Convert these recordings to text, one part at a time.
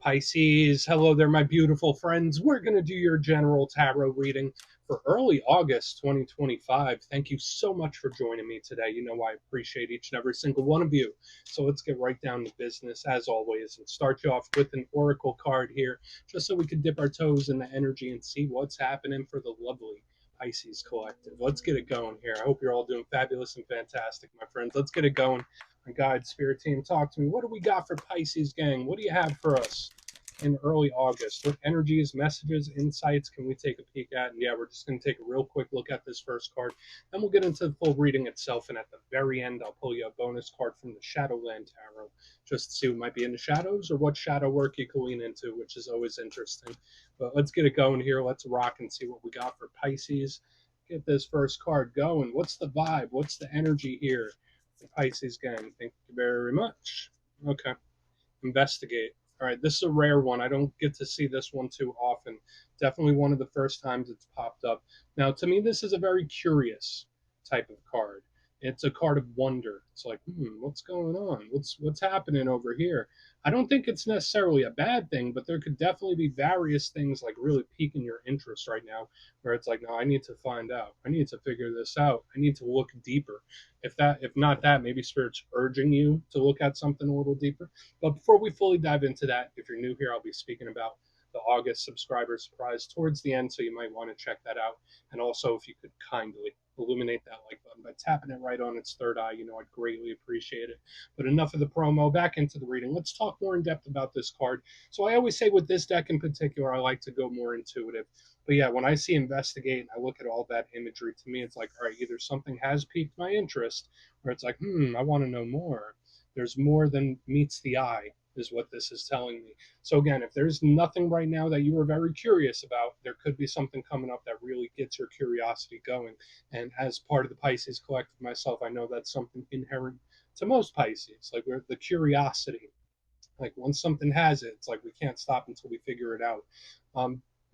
Pisces, hello there, my beautiful friends. We're going to do your general tarot reading for early August 2025. Thank you so much for joining me today. You know, I appreciate each and every single one of you. So let's get right down to business, as always, and start you off with an oracle card here, just so we can dip our toes in the energy and see what's happening for the lovely Pisces collective. Let's get it going here. I hope you're all doing fabulous and fantastic, my friends. Let's get it going. My guide, spirit team, talk to me. What do we got for Pisces, gang? What do you have for us in early August? What energies, messages, insights can we take a peek at? And yeah, we're just going to take a real quick look at this first card. Then we'll get into the full reading itself. And at the very end, I'll pull you a bonus card from the Shadowland Tarot, just to see what might be in the shadows or what shadow work you can lean into, which is always interesting. But let's get it going here. Let's rock and see what we got for Pisces. Get this first card going. What's the vibe? What's the energy here? The Pisces gang. Thank you very much. Okay. Investigate. All right, this is a rare one. I don't get to see this one too often. Definitely one of the first times it's popped up. Now, to me, this is a very curious type of card. It's a card of wonder. It's like, what's going on? What's happening over here? I don't think it's necessarily a bad thing, but there could definitely be various things like really piquing your interest right now, where it's like, no, I need to find out. I need to figure this out. I need to look deeper. If not that, maybe spirit's urging you to look at something a little deeper. But before we fully dive into that, if you're new here, I'll be speaking about the August subscriber surprise towards the end, so you might want to check that out. And also, if you could kindly illuminate that like button by tapping it right on its third eye, I'd greatly appreciate it. But enough of the promo, back into the reading. Let's talk more in depth about this card. So I always say with this deck in particular, I like to go more intuitive. But yeah, when I see investigate and I look at all that imagery, to me, it's like, all right, either something has piqued my interest, or it's like, I want to know more. There's more than meets the eye, is what this is telling me. So again, if there's nothing right now that you were very curious about, there could be something coming up that really gets your curiosity going. And as part of the Pisces collective myself, I know that's something inherent to most Pisces, like the curiosity. Like once something has it, it's like we can't stop until we figure it out.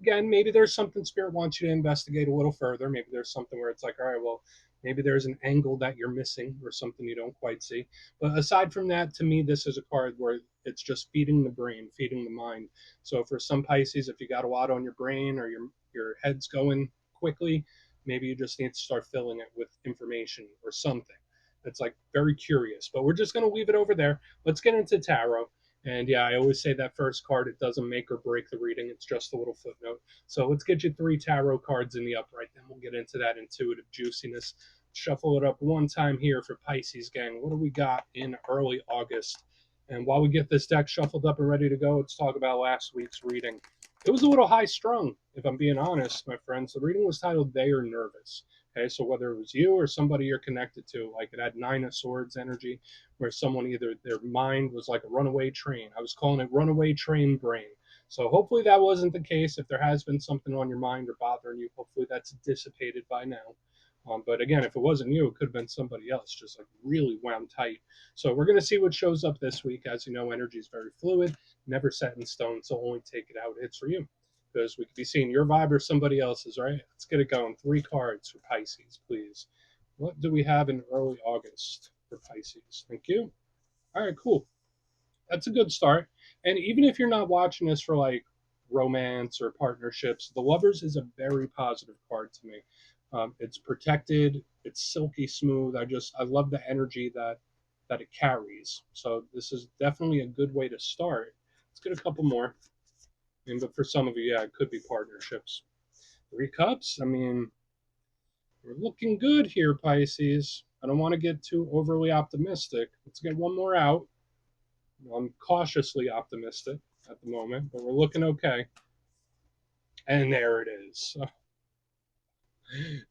Again, maybe there's something spirit wants you to investigate a little further. Maybe there's something where it's like, all right, well, maybe there's an angle that you're missing or something you don't quite see. But aside from that, to me, this is a card where it's just feeding the brain, feeding the mind. So for some Pisces, if you got a lot on your brain or your head's going quickly, maybe you just need to start filling it with information or something that's like very curious. But we're just going to leave it over there. Let's get into tarot. And yeah, I always say that first card, it doesn't make or break the reading. It's just a little footnote. So let's get you 3 tarot cards in the upright. Then we'll get into that intuitive juiciness. Shuffle it up one time here for Pisces, gang. What do we got in early August? And while we get this deck shuffled up and ready to go, let's talk about last week's reading. It was a little high strung, if I'm being honest, my friends. The reading was titled They Are Nervous. Okay, so whether it was you or somebody you're connected to, like it had 9 of Swords energy, where someone either their mind was like a runaway train. I was calling it runaway train brain. So hopefully that wasn't the case. If there has been something on your mind or bothering you, hopefully that's dissipated by now. But again, if it wasn't you, it could have been somebody else, just like really wound tight. So we're going to see what shows up this week. As you know, energy is very fluid, never set in stone. So only take it out hits for you, because we could be seeing your vibe or somebody else's, right? Let's get it going. 3 cards for Pisces, please. What do we have in early August for Pisces? Thank you. All right, cool. That's a good start. And even if you're not watching this for like romance or partnerships, the Lovers is a very positive card to me. It's protected. It's silky smooth. I love the energy that it carries. So this is definitely a good way to start. Let's get a couple more. But for some of you, yeah, it could be partnerships. 3 cups. I mean, we're looking good here, Pisces. I don't want to get too overly optimistic. Let's get one more out. I'm cautiously optimistic at the moment, but we're looking okay. And there it is.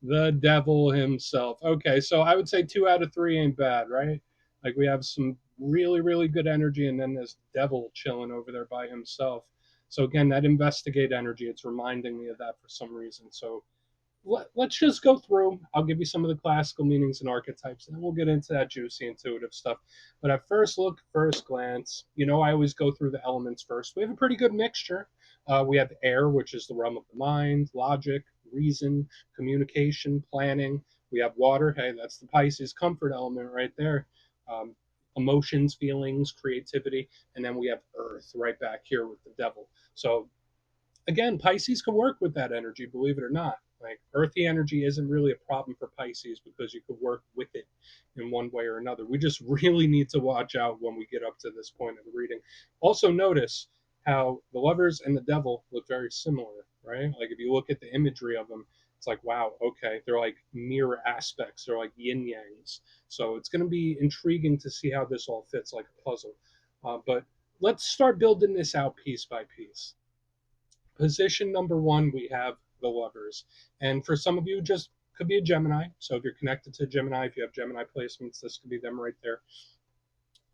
The devil himself. Okay, so I would say 2 out of 3 ain't bad, right? Like we have some really, really good energy, and then this devil chilling over there by himself. So again, that investigate energy, it's reminding me of that for some reason. So let's just go through. I'll give you some of the classical meanings and archetypes, and then we'll get into that juicy intuitive stuff. But at first look, first glance, I always go through the elements first. We have a pretty good mixture. We have air, which is the realm of the mind, logic, reason, communication, planning. We have water. Hey, that's the Pisces comfort element right there. emotions, feelings, creativity, and then we have Earth right back here with the devil. So again, Pisces can work with that energy, believe it or not. Like earthy energy isn't really a problem for Pisces because you could work with it in one way or another. We just really need to watch out when we get up to this point of the reading. Also, notice how the lovers and the devil look very similar, right? Like if you look at the imagery of them, it's like, wow, okay, they're like mirror aspects, they're like yin yangs. So it's going to be intriguing to see how this all fits like a puzzle. But let's start building this out piece by piece. Position number one, we have the lovers. And for some of you, just could be a Gemini. So if you're connected to Gemini, if you have Gemini placements, this could be them right there.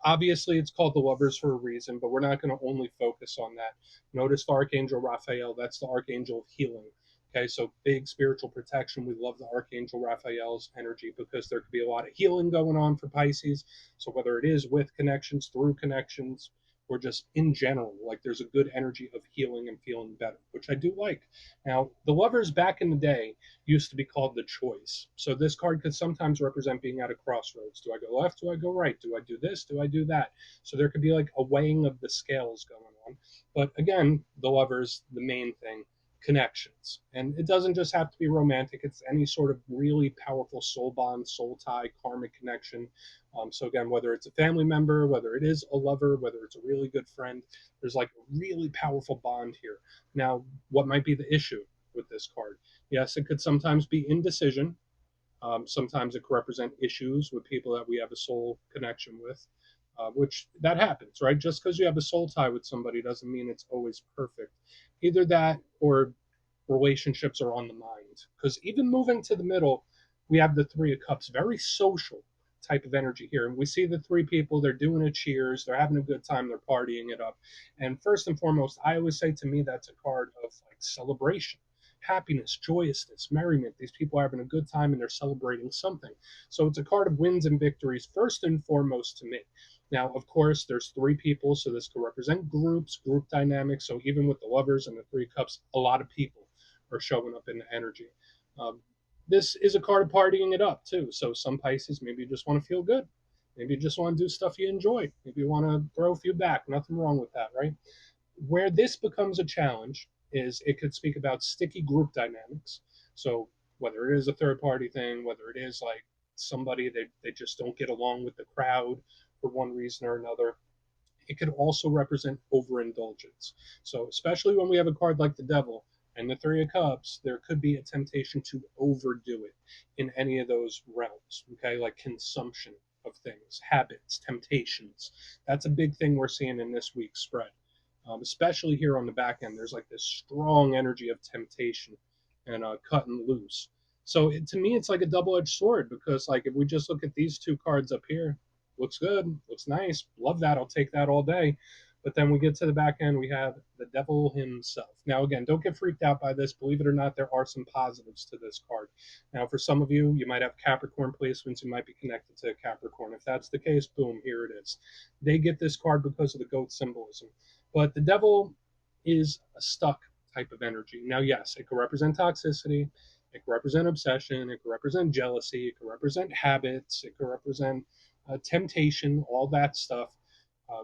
Obviously, it's called the lovers for a reason, but we're not going to only focus on that. Notice the Archangel Raphael, that's the Archangel of healing. Okay, so big spiritual protection. We love the Archangel Raphael's energy because there could be a lot of healing going on for Pisces. So whether it is with connections, through connections, or just in general, like there's a good energy of healing and feeling better, which I do like. Now, the lovers back in the day used to be called the choice. So this card could sometimes represent being at a crossroads. Do I go left? Do I go right? Do I do this? Do I do that? So there could be like a weighing of the scales going on. But again, the lovers, the main thing, connections. And it doesn't just have to be romantic, it's any sort of really powerful soul bond, soul tie, karmic connection. So again, whether it's a family member, whether it is a lover, whether it's a really good friend, there's like a really powerful bond here. Now, what might be the issue with this card? Yes, it could sometimes be indecision. Sometimes it could represent issues with people that we have a soul connection with, which that happens, right? Just because you have a soul tie with somebody doesn't mean it's always perfect. Either that or relationships are on the mind. Because even moving to the middle, we have the Three of Cups, very social type of energy here. And we see the three people, they're doing a cheers, they're having a good time, they're partying it up. And first and foremost, I always say to me that's a card of like celebration, happiness, joyousness, merriment. These people are having a good time and they're celebrating something. So it's a card of wins and victories, first and foremost to me. Now, of course, there's three people, so this could represent groups, group dynamics. So even with the lovers and the Three Cups, a lot of people are showing up in the energy. Um, this is a card of partying it up too. So some Pisces, maybe you just want to feel good. Maybe you just want to do stuff you enjoy. Maybe you want to throw a few back. Nothing wrong with that, right? Where this becomes a challenge is it could speak about sticky group dynamics. So whether it is a third party thing, whether it is like somebody they just don't get along with the crowd for one reason or another, it could also represent overindulgence. So, especially when we have a card like the Devil and the Three of Cups, there could be a temptation to overdo it in any of those realms, okay? Like consumption of things, habits, temptations. That's a big thing we're seeing in this week's spread. Especially here on the back end, there's like this strong energy of temptation and cutting loose. So to me, it's like a double-edged sword because, like, if we just look at these two cards up here, looks good, looks nice, love that, I'll take that all day. But then we get to the back end, we have the devil himself. Now, again, don't get freaked out by this. Believe it or not, there are some positives to this card. Now, for some of you, you might have Capricorn placements, you might be connected to Capricorn. If that's the case, boom, here it is. They get this card because of the goat symbolism. But the devil is a stuck type of energy. Now, yes, it could represent toxicity, it could represent obsession, it could represent jealousy, it could represent habits, it could represent temptation, all that stuff. Uh,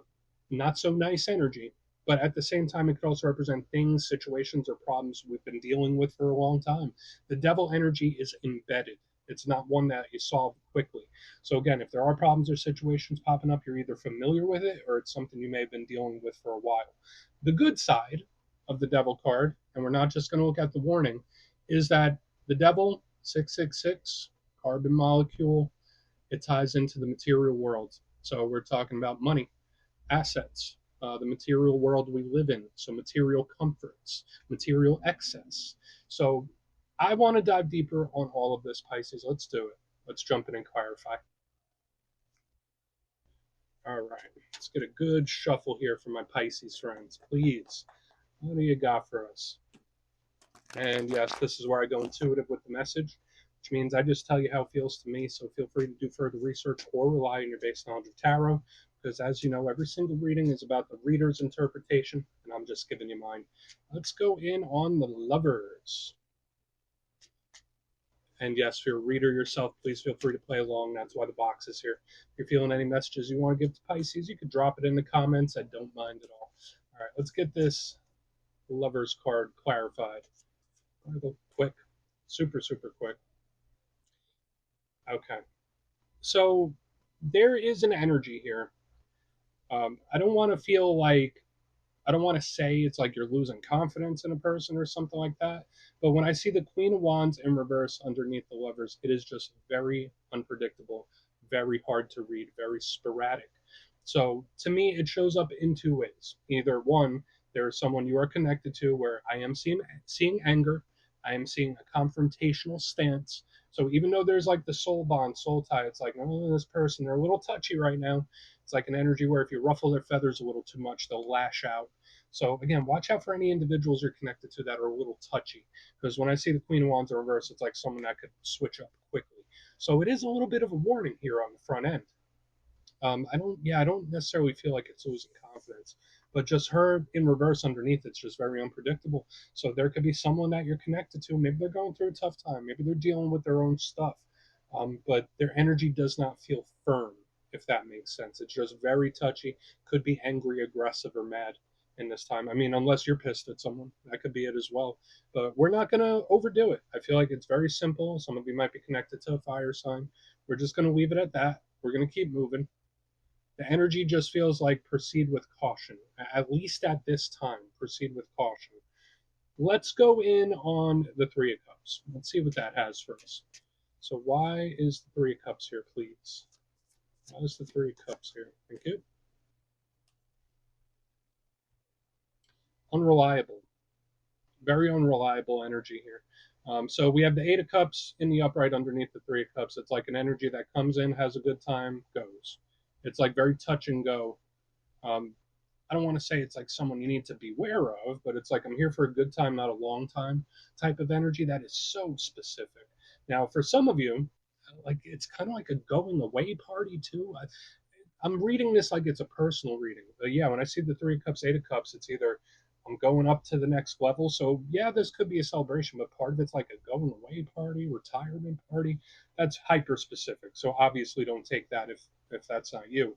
Not so nice energy. But at the same time, it could also represent things, situations, or problems we've been dealing with for a long time. The devil energy is embedded. It's not one that you solve quickly. So again, if there are problems or situations popping up, you're either familiar with it or it's something you may have been dealing with for a while. The good side of the devil card, and we're not just going to look at the warning, is that the devil, 666, carbon molecule, it ties into the material world. So we're talking about money, assets, the material world we live in. So material comforts, material excess. So I want to dive deeper on all of this, Pisces. Let's do it. Let's jump in and clarify. All right. Let's get a good shuffle here for my Pisces friends. Please. What do you got for us? And yes, this is where I go intuitive with the message, which means I just tell you how it feels to me. So feel free to do further research or rely on your base knowledge of tarot, because as you know, every single reading is about the reader's interpretation, and I'm just giving you mine. Let's go in on the lovers. And yes, if you're a reader yourself, please feel free to play along. That's why the box is here. If you're feeling any messages you want to give to Pisces, you can drop it in the comments. I don't mind at all. All right, let's get this Lover's card clarified. I'll go quick, super, super quick. Okay. So there is an energy here. I don't want to feel like, I don't want to say it's like you're losing confidence in a person or something like that. But when I see the Queen of Wands in reverse underneath the Lovers, it is just very unpredictable, very hard to read, very sporadic. So to me, it shows up in two ways. Either one, there is someone you are connected to where I am seeing anger, I am seeing a confrontational stance. So even though there's like the soul bond, soul tie, it's like, oh, this person, they're a little touchy right now. It's like an energy where if you ruffle their feathers a little too much, they'll lash out. So again, watch out for any individuals you're connected to that are a little touchy. Because when I see the Queen of Wands in reverse, it's like someone that could switch up quickly. So it is a little bit of a warning here on the front end. I don't necessarily feel like it's losing confidence, but just her in reverse underneath, it's just very unpredictable. So there could be someone that you're connected to. Maybe they're going through a tough time. Maybe they're dealing with their own stuff, but their energy does not feel firm, if that makes sense. It's just very touchy. Could be angry, aggressive, or mad in this time. I mean, unless you're pissed at someone, that could be it as well. But we're not going to overdo it. I feel like it's very simple. Some of you might be connected to a fire sign. We're just going to leave it at that. We're going to keep moving. The energy just feels like proceed with caution. At least at this time, proceed with caution. Let's go in on the Three of Cups. Let's see what that has for us. So why is the Three of Cups here, please? Why is the Three of Cups here? Thank you. Unreliable. Very unreliable energy here. So we have the Eight of Cups in the upright underneath the Three of Cups. It's like an energy that comes in, has a good time, goes. It's like very touch and go. Um, I don't want to say it's like someone you need to beware of, but it's like I'm here for a good time, not a long time type of energy that is so specific. Now, for some of you, like it's kind of like a going away party too. I'm reading this like it's a personal reading. But yeah, when I see the Three of Cups, Eight of Cups, it's either I'm going up to the next level. So yeah, this could be a celebration, but part of it's like a going away party, retirement party. That's hyper specific. So obviously don't take that if that's not you.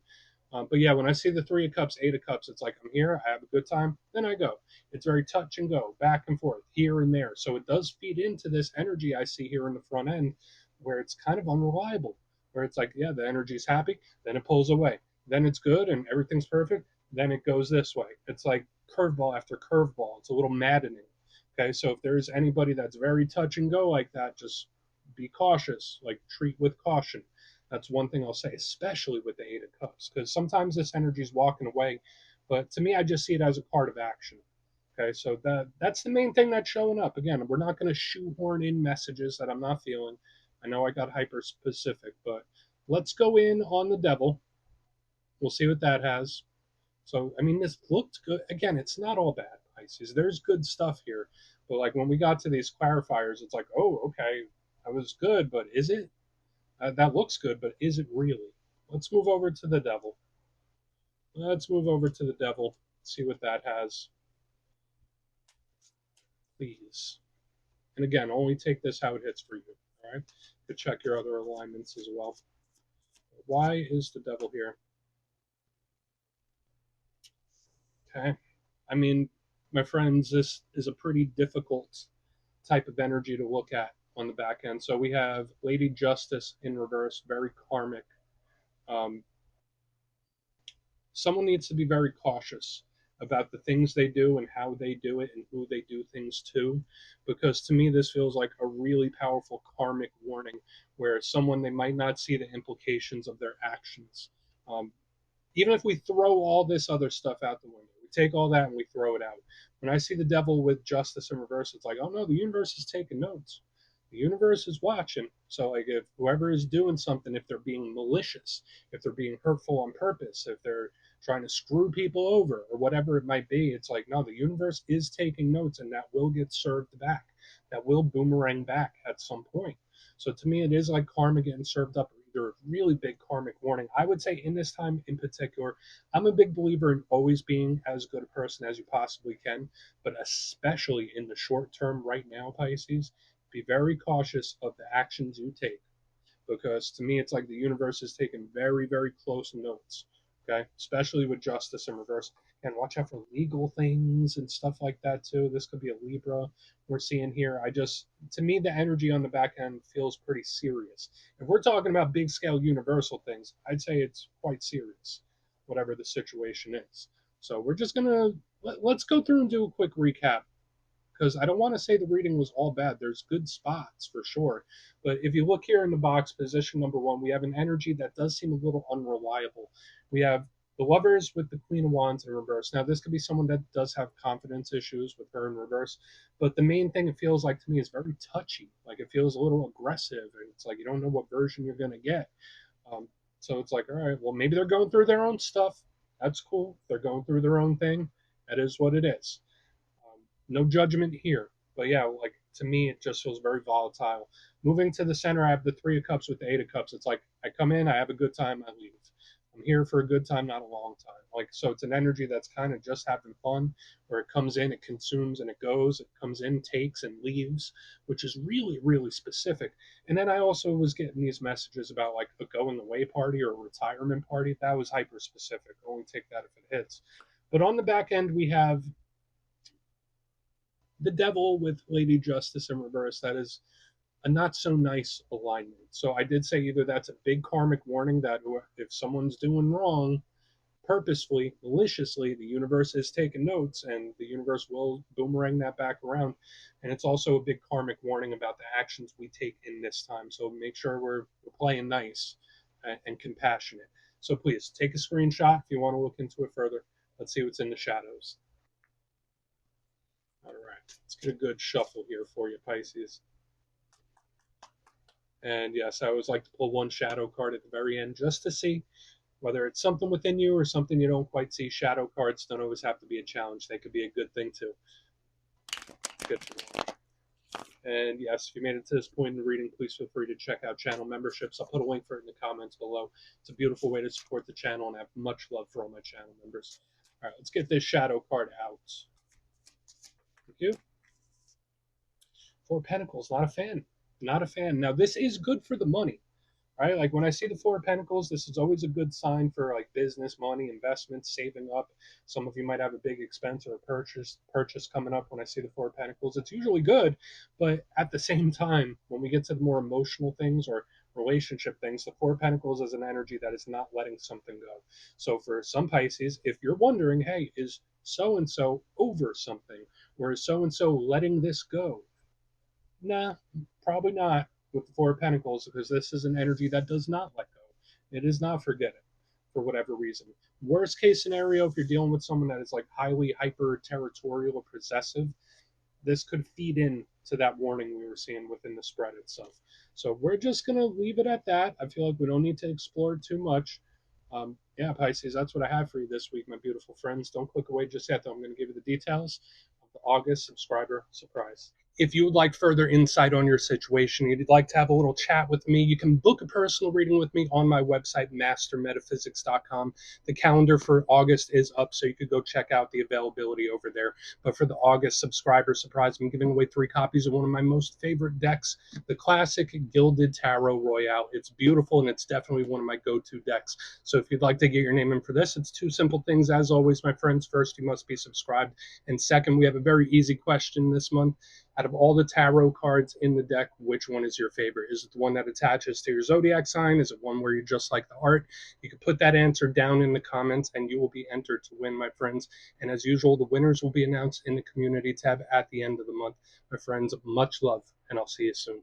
But yeah, when I see the Three of Cups, Eight of Cups, it's like I'm here, I have a good time, then I go. It's very touch and go, back and forth, here and there. So it does feed into this energy I see here in the front end, where it's kind of unreliable. Where it's like, yeah, the energy's happy, then it pulls away, then it's good and everything's perfect, then it goes this way. It's like curveball after curveball. It's a little maddening. Okay, so if there's anybody that's very touch and go like that, just be cautious. Like treat with caution. That's one thing I'll say, especially with the Eight of Cups, because sometimes this energy is walking away, but to me, I just see it as a card of action. Okay, so that's the main thing that's showing up. Again, we're not going to shoehorn in messages that I'm not feeling. I know I got hyper specific, but let's go in on the Devil. We'll see what that has. So, I mean, this looked good. Again, it's not all bad, Pisces. There's good stuff here. But, like, when we got to these clarifiers, it's like, oh, okay, that was good, but is it? That looks good, but is it really? Let's move over to the Devil. Let's move over to the Devil, see what that has, please. And again, only take this how it hits for you, all right? You could check your other alignments as well. Why is the Devil here? Okay. I mean, my friends, this is a pretty difficult type of energy to look at on the back end. So we have Lady Justice in reverse, very karmic. Um, Someone needs to be very cautious about the things they do and how they do it and who they do things to, because to me this feels like a really powerful karmic warning where someone, they might not see the implications of their actions. um, Even if we throw all this other stuff out the window, we take all that and we throw it out. When I see the Devil with Justice in reverse, it's like, oh no, the universe is taking notes. The universe is watching. So, like, if whoever is doing something, if they're being malicious, if they're being hurtful on purpose, if they're trying to screw people over or whatever it might be, it's like, no, the universe is taking notes and that will get served back. That will boomerang back at some point. So, to me, it is like karma getting served up, either a really big karmic warning. I would say in this time in particular, I'm a big believer in always being as good a person as you possibly can, but especially in the short term right now, Pisces, be very cautious of the actions you take, because to me it's like the universe is taking very, very close notes. Okay, especially with justice in reverse. And watch out for legal things and stuff like that too. This could be a Libra we're seeing here. To me, the energy on the back end feels pretty serious. If we're talking about big scale universal things, I'd say it's quite serious, whatever the situation is. So we're just gonna let's go through and do a quick recap, because I don't want to say the reading was all bad. There's good spots for sure. But if you look here in the box, position number one, we have an energy that does seem a little unreliable. We have the Lovers with the Queen of Wands in reverse. Now, this could be someone that does have confidence issues with her in reverse. But the main thing it feels like to me is very touchy. Like it feels a little aggressive. And it's like you don't know what version you're going to get. Um, so it's like, all right, well, maybe they're going through their own stuff. That's cool. They're going through their own thing. That is what it is. No judgment here. But yeah, like to me, it just feels very volatile. Moving to the center, I have the Three of Cups with the Eight of Cups. It's like I come in, I have a good time, I leave. I'm here for a good time, not a long time. Like, so it's an energy that's kind of just having fun, where it comes in, it consumes, and it goes. It comes in, takes, and leaves, which is really, really specific. And then I also was getting these messages about like a going away party or a retirement party. That was hyper specific. Only take that if it hits. But on the back end, we have the Devil with Lady Justice in reverse. That is a not so nice alignment. So I did say either that's a big karmic warning that if someone's doing wrong purposefully, maliciously, the universe is taking notes and the universe will boomerang that back around. And it's also a big karmic warning about the actions we take in this time. So make sure we're playing nice and compassionate. So please take a screenshot if you want to look into it further. Let's see what's in the shadows. All right, let's get a good shuffle here for you, Pisces. And yes, I always like to pull one shadow card at the very end just to see whether it's something within you or something you don't quite see. Shadow cards don't always have to be a challenge. They could be a good thing too. Good to know. And yes, if you made it to this point in the reading, please feel free to check out channel memberships. I'll put a link for it in the comments below. It's a beautiful way to support the channel, and I have much love for all my channel members. All right, let's get this shadow card out. Thank you. Four of Pentacles, not a fan. Not a fan. Now, this is good for the money, right? Like when I see the Four of Pentacles, this is always a good sign for like business, money, investments, saving up. Some of you might have a big expense or a purchase coming up. When I see the Four of Pentacles, it's usually good. But at the same time, when we get to the more emotional things or relationship things, the Four of Pentacles is an energy that is not letting something go. So for some Pisces, if you're wondering, hey, is so-and-so over something? Or is so-and-so letting this go? Nah, probably not with the Four of Pentacles, because this is an energy that does not let go. It is not forgetting for whatever reason. Worst case scenario, if you're dealing with someone that is like highly hyper territorial or possessive, this could feed in to that warning we were seeing within the spread itself. So we're just going to leave it at that. I feel like we don't need to explore too much. Yeah, Pisces, that's what I have for you this week, my beautiful friends. Don't click away just yet, though. I'm going to give you the details of the August subscriber surprise. If you would like further insight on your situation, you'd like to have a little chat with me, you can book a personal reading with me on my website, mastermetaphysics.com. The calendar for August is up, so you could go check out the availability over there. But for the August subscriber surprise, I'm giving away 3 copies of one of my most favorite decks, the classic Gilded Tarot Royale. It's beautiful, and it's definitely one of my go-to decks. So if you'd like to get your name in for this, it's 2 simple things. As always, my friends, first, you must be subscribed. And second, we have a very easy question this month. Out of all the tarot cards in the deck, which one is your favorite? Is it the one that attaches to your zodiac sign? Is it one where you just like the art? You can put that answer down in the comments and you will be entered to win, my friends. And as usual, the winners will be announced in the community tab at the end of the month. My friends, much love, and I'll see you soon.